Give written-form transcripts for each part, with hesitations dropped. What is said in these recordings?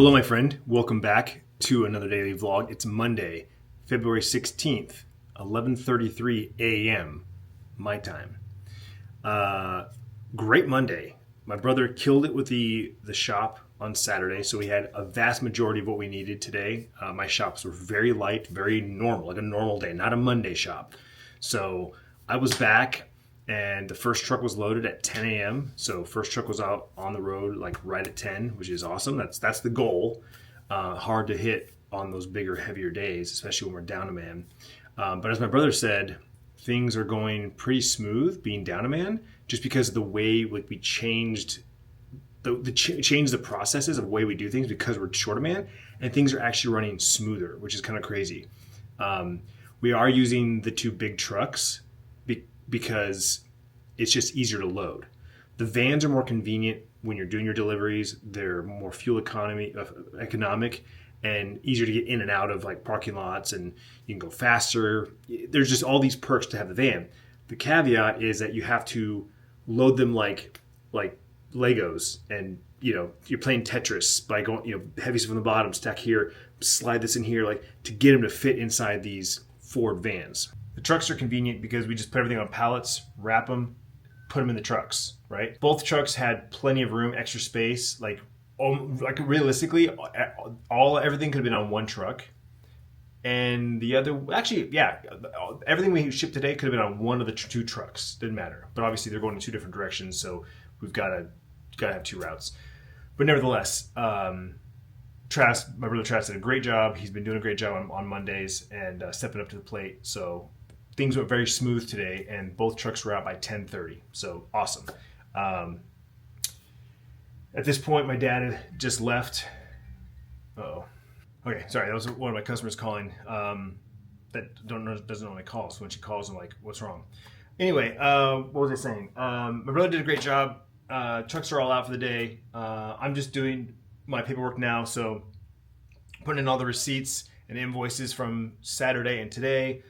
Hello, my friend. Welcome back to another daily vlog. It's Monday, February 16th, 11:33 a.m. my time. Great Monday. My brother killed it with the shop on Saturday, so we had a vast majority of what we needed today. My shops were very light, very normal, like a normal day, not a Monday shop. So I was back, and the first truck was loaded at 10 a.m. So first truck was out on the road like right at 10, which is awesome. That's the goal. Hard to hit on those bigger, heavier days, especially when we're down a man. But as my brother said, things are going pretty smooth being down a man, just because of the way we changed change the processes of the way we do things because we're short a man, and things are actually running smoother, which is kind of crazy. We are using the two big trucks because it's just easier to load. The vans are more convenient when you're doing your deliveries. They're more fuel economic and easier to get in and out of like parking lots, and you can go faster. There's just all these perks to have the van. The caveat is that you have to load them like Legos, and you're playing Tetris by going heavy stuff on the bottom, stack here, slide this in here, like to get them to fit inside these Ford vans. The trucks are convenient because we just put everything on pallets, wrap them, put them in the trucks, right? Both trucks had plenty of room, extra space. Like realistically, everything could have been on one truck. And the other, everything we shipped today could have been on one of the two trucks. Didn't matter. But obviously they're going in two different directions, so we've got to have two routes. But nevertheless, my brother Travis did a great job. He's been doing a great job on Mondays and stepping up to the plate. So things went very smooth today, and both trucks were out by 10:30. So awesome. At this point, my dad had just left. Uh-oh. Okay, sorry. That was one of my customers calling that doesn't normally call. So when she calls, I'm like, what's wrong? Anyway, what was I saying? My brother did a great job. Trucks are all out for the day. I'm just doing my paperwork now, so putting in all the receipts and invoices from Saturday and today.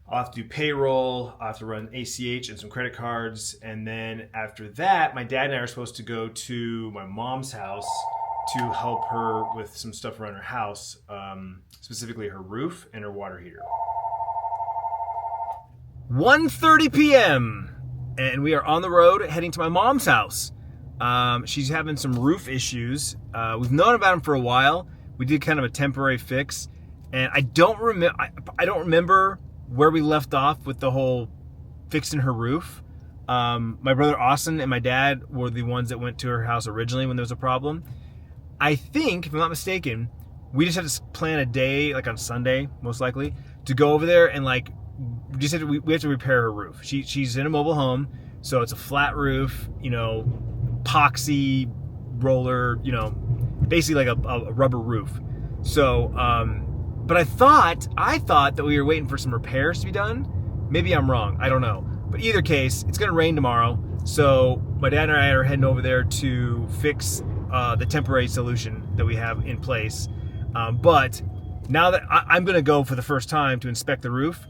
I'll have to do payroll. I'll have to run ACH and some credit cards. And then after that, my dad and I are supposed to go to my mom's house to help her with some stuff around her house, specifically her roof and her water heater. 1:30 p.m. and we are on the road heading to my mom's house. She's having some roof issues. We've known about them for a while. We did kind of a temporary fix, and I don't remember where we left off with the whole fixing her roof. My brother Austin and my dad were the ones that went to her house originally when there was a problem. I think, if I'm not mistaken, we just had to plan a day, like on Sunday, most likely, to go over there and we have to repair her roof. She's in a mobile home, so it's a flat roof, epoxy roller, basically like a rubber roof. So, but I thought that we were waiting for some repairs to be done. Maybe I'm wrong. I don't know. But either case, it's going to rain tomorrow. So my dad and I are heading over there to fix the temporary solution that we have in place. But now that I'm going to go for the first time to inspect the roof,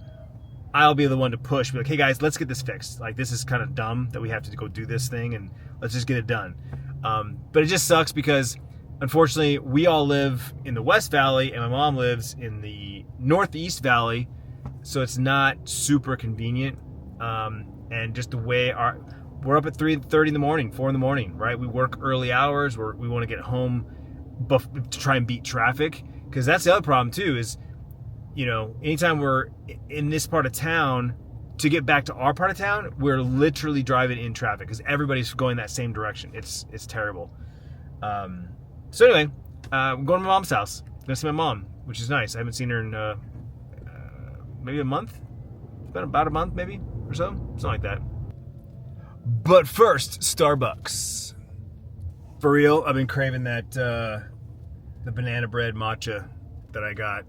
I'll be the one to push. Be like, hey guys, let's get this fixed. Like, this is kind of dumb that we have to go do this thing, and let's just get it done. But it just sucks because, unfortunately, we all live in the West Valley, and my mom lives in the Northeast Valley, so it's not super convenient. And just the way we're up at 3:30 in the morning, 4 in the morning, right? We work early hours. We want to get home to try and beat traffic, because that's the other problem too. Is anytime we're in this part of town, to get back to our part of town, we're literally driving in traffic because everybody's going that same direction. It's terrible. So anyway, I'm going to my mom's house. I'm gonna see my mom, which is nice. I haven't seen her in maybe a month. It's been about a month, maybe, or so, something like that. But first, Starbucks. For real, I've been craving that the banana bread matcha that I got.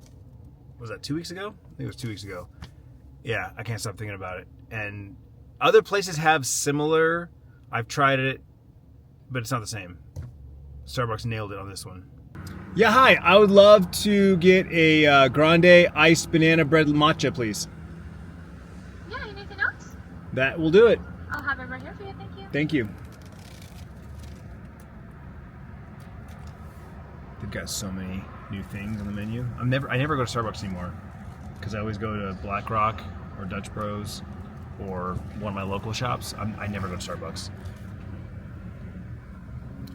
Was that 2 weeks ago? I think it was 2 weeks ago. Yeah, I can't stop thinking about it. And other places have similar. I've tried it, but it's not the same. Starbucks nailed it on this one. Yeah, hi. I would love to get a grande iced banana bread matcha, please. Yeah, anything else? That will do it. I'll have it right here for you. Thank you. Thank you. They've got so many new things on the menu. I never go to Starbucks anymore because I always go to Black Rock or Dutch Bros or one of my local shops. I never go to Starbucks.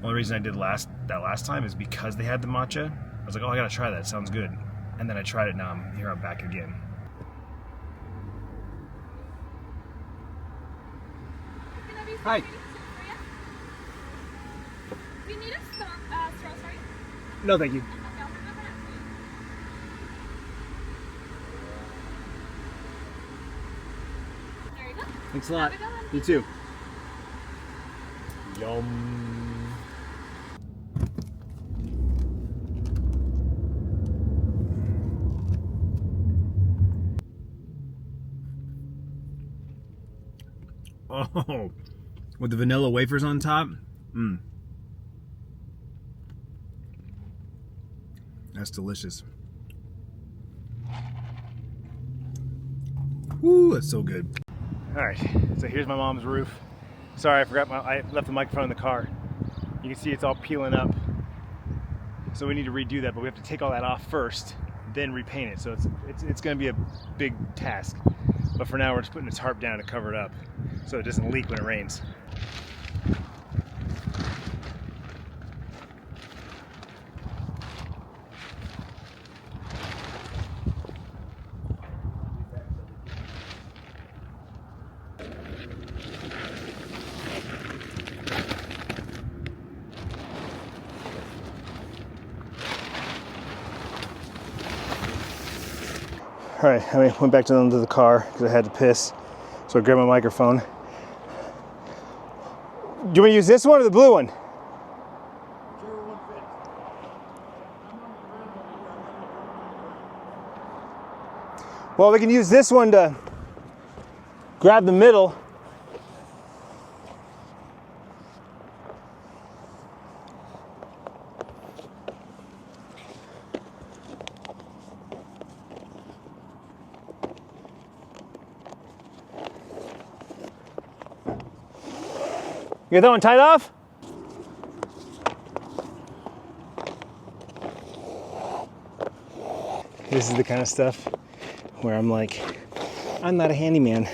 Only reason I did that last time is because they had the matcha. I was like, oh, I gotta try that. It sounds good. And then I tried it. Now I'm back again. Hi. Do you need a straw, sorry? No, thank you. Okay, I'll remember that for you. There you go. Thanks a lot. Have a good one. You too. Yum. Oh, with the vanilla wafers on top. That's delicious. Woo, that's so good. All right, so here's my mom's roof. Sorry, I left the microphone in the car. You can see it's all peeling up. So we need to redo that, but we have to take all that off first, then repaint it. So it's gonna be a big task. But for now, we're just putting the tarp down to cover it up so it doesn't leak when it rains. All right, I went back to the car because I had to piss, so I grabbed my microphone. Do you want to use this one or the blue one? Well, we can use this one to grab the middle. You got that one tied off? This is the kind of stuff where I'm like, I'm not a handyman.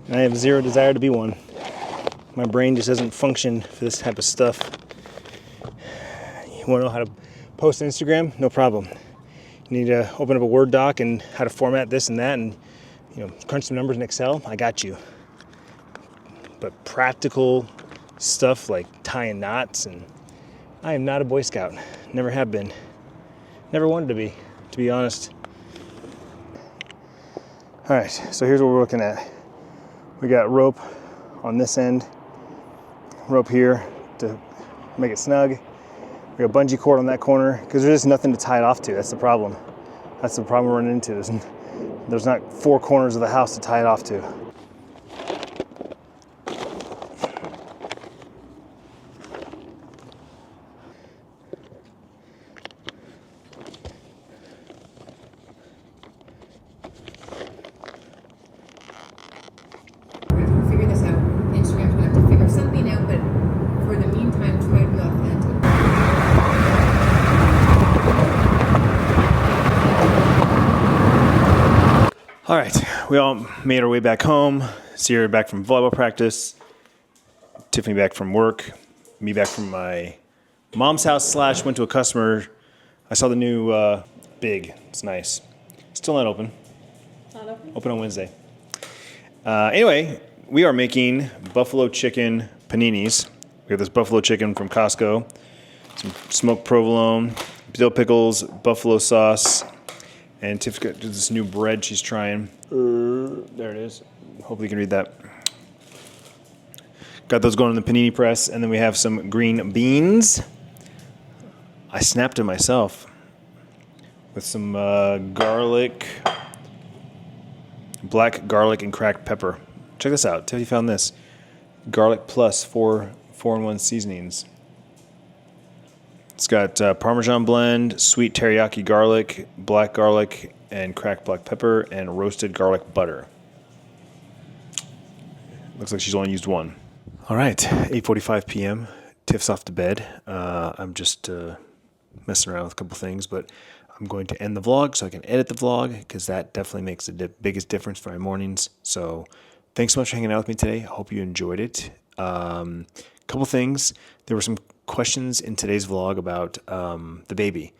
I have zero desire to be one. My brain just doesn't function for this type of stuff. You want to know how to post on Instagram? No problem. You need to open up a Word doc and how to format this and that and crunch some numbers in Excel? I got you. But practical stuff like tying knots, and I am not a Boy Scout. Never have been. Never wanted to be honest. All right, so here's what we're looking at. We got rope on this end, rope here to make it snug. We got bungee cord on that corner because there's just nothing to tie it off to. That's the problem. That's the problem we're running into. There's not four corners of the house to tie it off to. Figure this out. Instagram's gonna have to figure something out, but for the meantime, try to be authentic. All right, we all made our way back home. Sierra back from volleyball practice, Tiffany back from work, me back from my mom's house / went to a customer. I saw the new Big. It's nice. Still not open. Not open? Open on Wednesday. Anyway, we are making buffalo chicken paninis. We have this buffalo chicken from Costco, some smoked provolone, dill pickles, buffalo sauce, and Tiff's got this new bread she's trying. There it is. Hopefully you can read that. Got those going in the panini press, and then we have some green beans. I snapped it myself with some garlic, black garlic and cracked pepper. Check this out. Tiffany found this. Garlic Plus 4-in-1 seasonings. It's got Parmesan blend, sweet teriyaki garlic, black garlic, and cracked black pepper, and roasted garlic butter. Looks like she's only used one. All right, 8:45 p.m. Tiff's off to bed. I'm just messing around with a couple things, but I'm going to end the vlog so I can edit the vlog because that definitely makes the biggest difference for my mornings. So thanks so much for hanging out with me today. I hope you enjoyed it. Couple things. There were some questions in today's vlog about the baby.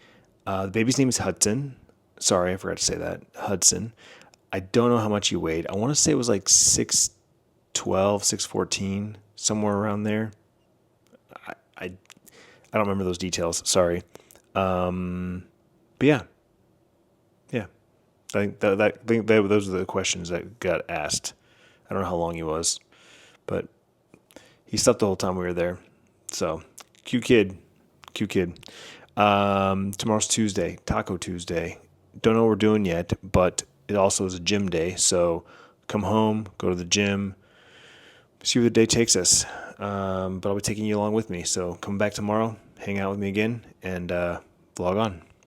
The baby's name is Hudson. Sorry, I forgot to say that. Hudson. I don't know how much he weighed. I want to say it was like 6'12", 6'14", somewhere around there. I don't remember those details. Sorry. But yeah. I think those are the questions that got asked. I don't know how long he was, but he slept the whole time we were there. So cute kid. Tomorrow's Tuesday, Taco Tuesday. Don't know what we're doing yet, but it also is a gym day. So come home, go to the gym, see where the day takes us. But I'll be taking you along with me. So come back tomorrow, hang out with me again, and vlog on.